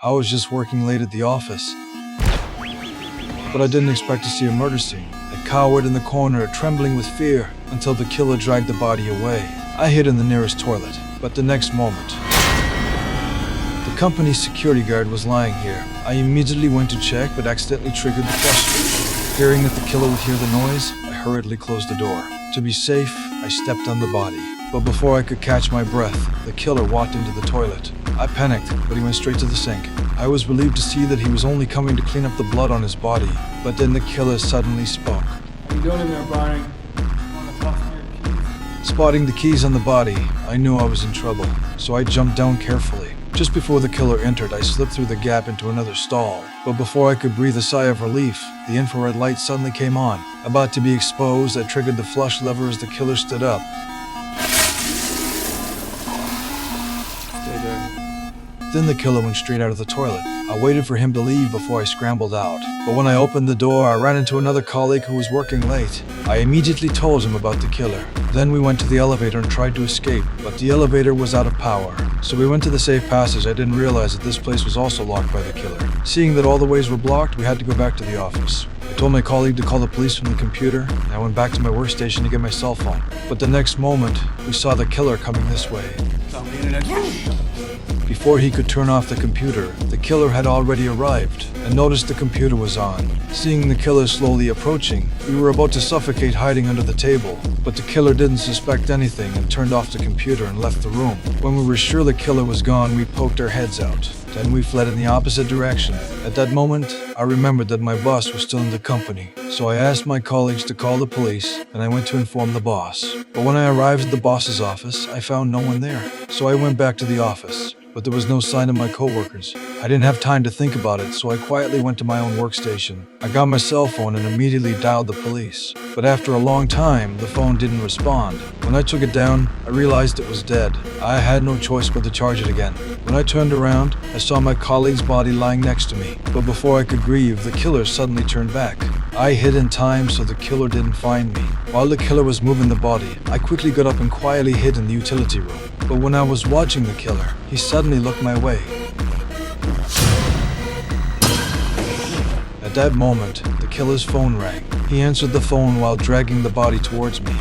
I was just working late at the office. But I didn't expect to see a murder scene. I cowered in the corner, trembling with fear, until the killer dragged the body away. I hid in the nearest toilet, but the next moment, the company's security guard was lying here. I immediately went to check, but accidentally triggered the flush. Fearing that the killer would hear the noise, I hurriedly closed the door. To be safe, I stepped on the body. But before I could catch my breath, the killer walked into the toilet. I panicked, but he went straight to the sink. I was relieved to see that he was only coming to clean up the blood on his body. But then the killer suddenly spoke. What are you doing in there, Barney? Want to toss me your keys? Spotting the keys on the body, I knew I was in trouble, so I jumped down carefully. Just before the killer entered, I slipped through the gap into another stall. But before I could breathe a sigh of relief, the infrared light suddenly came on. About to be exposed, I triggered the flush lever as the killer stood up. Stay there. Then the killer went straight out of the toilet. I waited for him to leave before I scrambled out. But when I opened the door, I ran into another colleague who was working late. I immediately told him about the killer. Then we went to the elevator and tried to escape, but the elevator was out of power. So we went to the safe passage. I didn't realize that this place was also locked by the killer. Seeing that all the ways were blocked, we had to go back to the office. I told my colleague to call the police from the computer, and I went back to my workstation to get my cell phone. But the next moment, we saw the killer coming this way. It's on the internet. Before he could turn off the computer, the killer had already arrived and noticed the computer was on. Seeing the killer slowly approaching, we were about to suffocate hiding under the table, but the killer didn't suspect anything and turned off the computer and left the room. When we were sure the killer was gone, we poked our heads out. Then we fled in the opposite direction. At that moment, I remembered that my boss was still in the company, so I asked my colleagues to call the police, and I went to inform the boss. But when I arrived at the boss's office, I found no one there, so I went back to the office. But there was no sign of my coworkers. I didn't have time to think about it, so I quietly went to my own workstation. I got my cell phone and immediately dialed the police. But after a long time, the phone didn't respond. When I took it down, I realized it was dead. I had no choice but to charge it again. When I turned around, I saw my colleague's body lying next to me. But before I could grieve, the killer suddenly turned back. I hid in time so the killer didn't find me. While the killer was moving the body, I quickly got up and quietly hid in the utility room. But when I was watching the killer, he suddenly looked my way. At that moment, the killer's phone rang. He answered the phone while dragging the body towards me.